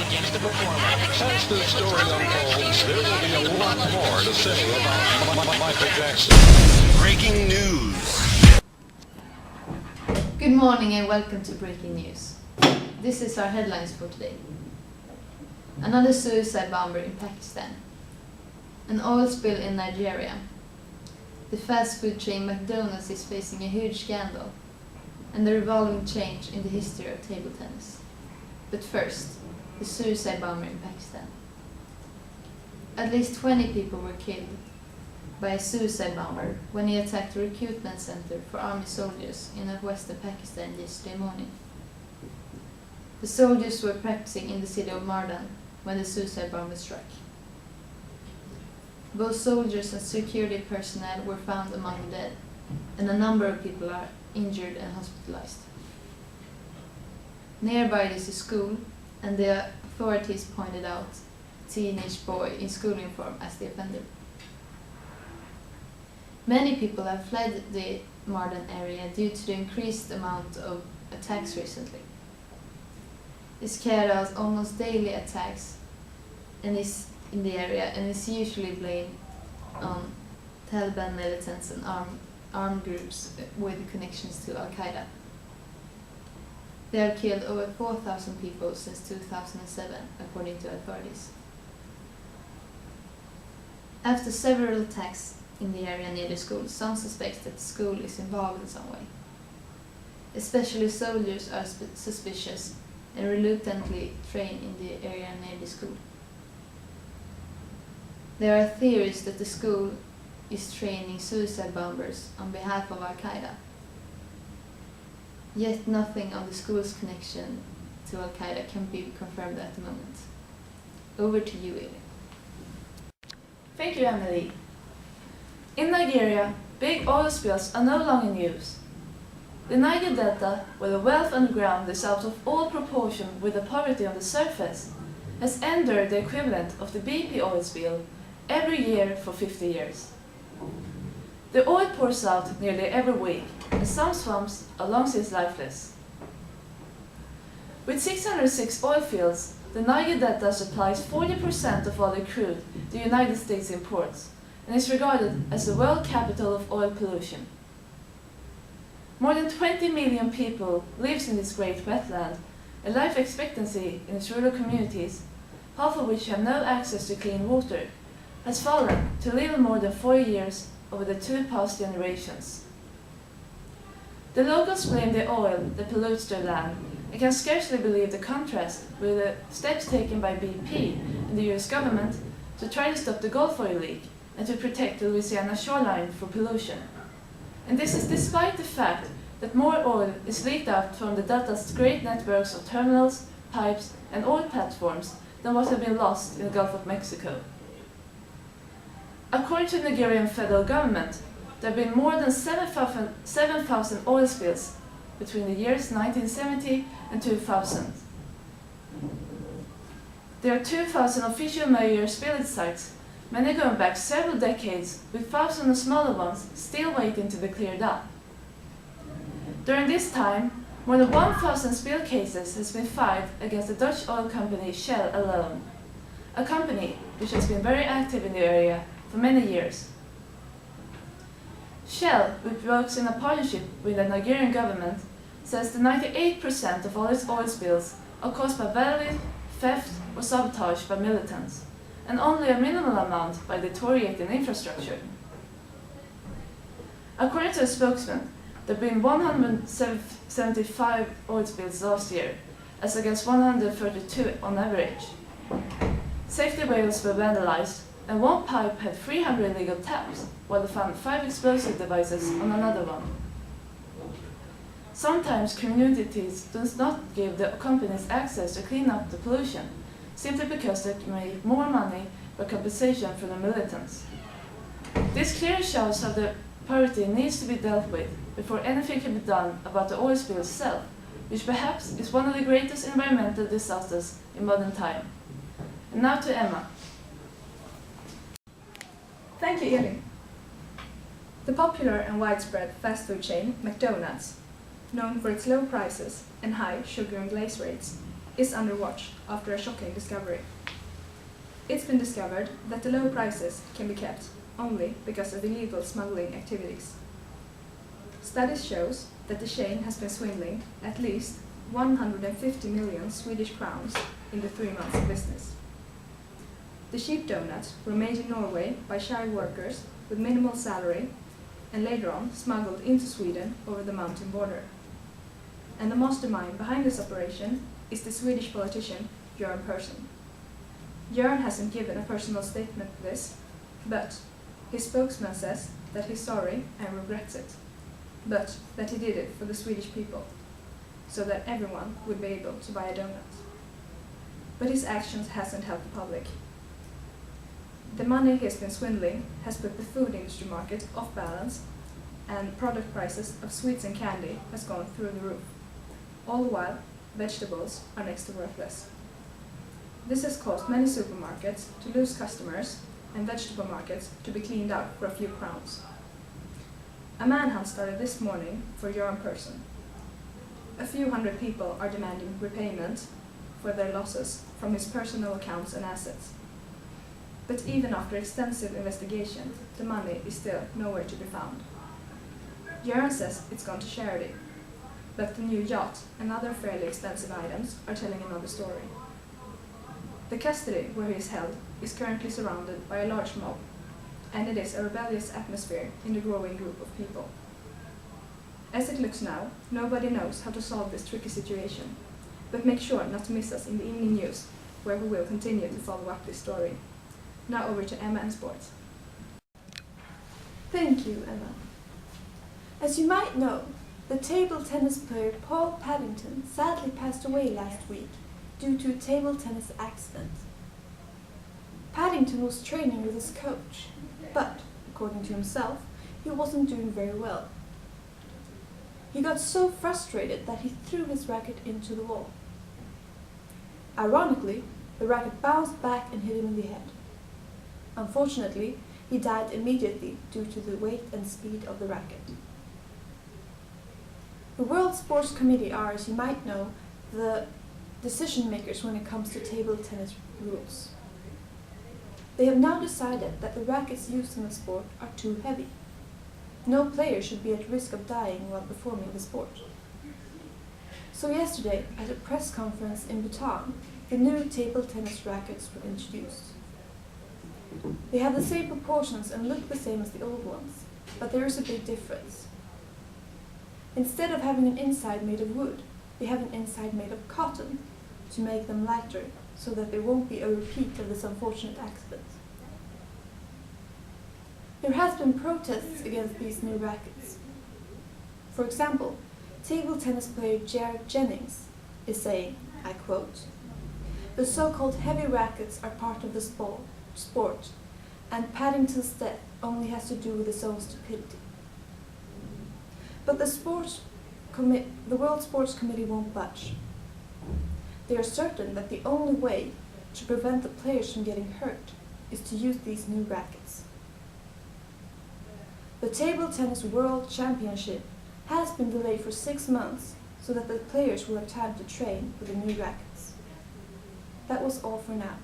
against the performer. As this story unfolds, there will be a lot more to say about Michael Jackson. Breaking news. Good morning and welcome to Breaking News. This is our headlines for today. Another suicide bomber in Pakistan. An oil spill in Nigeria. The fast food chain McDonald's is facing a huge scandal. And the revolving change in the history of table tennis. But first, the suicide bomber in Pakistan. At least 20 people were killed by a suicide bomber when he attacked a recruitment center for army soldiers in western Pakistan yesterday morning. The soldiers were practicing in the city of Mardan when the suicide bomber struck. Both soldiers and security personnel were found among the dead, and a number of people are injured and hospitalized. Nearby is a school, and the authorities pointed out a teenage boy in school uniform as the offender. Many people have fled the Mardan area due to the increased amount of attacks recently. It's carried out almost daily attacks and is in the area and is usually blamed on Taliban militants and armed groups with connections to Al-Qaeda. They have killed over 4,000 people since 2007, according to authorities. After several attacks in the area near the school, some suspect that the school is involved in some way. Especially soldiers are suspicious and reluctantly train in the area near the school. There are theories that the school is training suicide bombers on behalf of Al-Qaeda. Yet nothing of the school's connection to Al-Qaeda can be confirmed at the moment. Over to you, Elin. Thank you, Anneli. In Nigeria, big oil spills are no longer news. The Niger Delta, where the wealth underground is out of all proportion with the poverty on the surface, has endured the equivalent of the BP oil spill every year for 50 years. The oil pours out nearly every week, and some swamps are long since lifeless. With 606 oil fields, the Niger Delta supplies 40% of all the crude the United States imports, and is regarded as the world capital of oil pollution. More than 20 million people live in this great wetland, and life expectancy in its rural communities, half of which have no access to clean water, has fallen to little more than 4 years over the 2 past generations. The locals blame the oil that pollutes their land and can scarcely believe the contrast with the steps taken by BP and the US government to try to stop the Gulf oil leak and to protect the Louisiana shoreline from pollution. And this is despite the fact that more oil is leaked out from the Delta's great networks of terminals, pipes and oil platforms than what have been lost in the Gulf of Mexico. According to the Nigerian federal government, there have been more than 7,000 oil spills between the years 1970 and 2000. There are 2,000 official major spillage sites, many going back several decades, with thousands of smaller ones still waiting to be cleared up. During this time, more than 1,000 spill cases has been filed against the Dutch oil company Shell alone, a company which has been very active in the area for many years. Shell, which works in a partnership with the Nigerian government, says that 98% of all its oil spills are caused by vandalism, theft or sabotage by militants, and only a minimal amount by deteriorating infrastructure. According to a spokesman, there have been 175 oil spills last year, as against 132 on average. Safety valves were vandalized, and one pipe had 300 illegal taps, while they found 5 explosive devices on another one. Sometimes communities do not give the companies access to clean up the pollution, simply because they can make more money by compensation from the militants. This clearly shows how the poverty needs to be dealt with before anything can be done about the oil spill itself, which perhaps is one of the greatest environmental disasters in modern time. And now to Emma. Thank you, Elin. The popular and widespread fast food chain McDonald's, known for its low prices and high sugar and glaze rates, is under watch after a shocking discovery. It's been discovered that the low prices can be kept only because of illegal smuggling activities. Studies shows that the chain has been swindling at least 150 million Swedish crowns in the 3 months of business. The cheap donuts were made in Norway by child workers with minimal salary and later on smuggled into Sweden over the mountain border. And the mastermind behind this operation is the Swedish politician Göran Persson. Göran hasn't given a personal statement for this, but his spokesman says that he's sorry and regrets it, but that he did it for the Swedish people, so that everyone would be able to buy a donut. But his actions hasn't helped the public. The money he has been swindling has put the food industry market off balance, and product prices of sweets and candy has gone through the roof. All the while, vegetables are next to worthless. This has caused many supermarkets to lose customers and vegetable markets to be cleaned out for a few crowns. A manhunt started this morning for Göran Persson. A few hundred people are demanding repayment for their losses from his personal accounts and assets. But even after extensive investigation, the money is still nowhere to be found. Göran says it's gone to charity, but the new yacht and other fairly expensive items are telling another story. The custody where he is held is currently surrounded by a large mob, and it is a rebellious atmosphere in the growing group of people. As it looks now, nobody knows how to solve this tricky situation, but make sure not to miss us in the evening news, where we will continue to follow up this story. Now over to Emma and sports. Thank you, Emma. As you might know, the table tennis player Paul Paddington sadly passed away last week due to a table tennis accident. Paddington was training with his coach, but, according to himself, he wasn't doing very well. He got so frustrated that he threw his racket into the wall. Ironically, the racket bounced back and hit him in the head. Unfortunately, he died immediately due to the weight and speed of the racket. The World Sports Committee are, as you might know, the decision makers when it comes to table tennis rules. They have now decided that the rackets used in the sport are too heavy. No player should be at risk of dying while performing the sport. So yesterday, at a press conference in Bhutan, the new table tennis rackets were introduced. They have the same proportions and look the same as the old ones, but there is a big difference. Instead of having an inside made of wood, they have an inside made of cotton to make them lighter, so that there won't be a repeat of this unfortunate accident. There has been protests against these new rackets. For example, table tennis player Jared Jennings is saying, I quote, "The so-called heavy rackets are part of the sport, and Paddington's death only has to do with his own stupidity." But the World Sports Committee won't budge. They are certain that the only way to prevent the players from getting hurt is to use these new rackets. The Table Tennis World Championship has been delayed for 6 months so that the players will have time to train with the new rackets. That was all for now.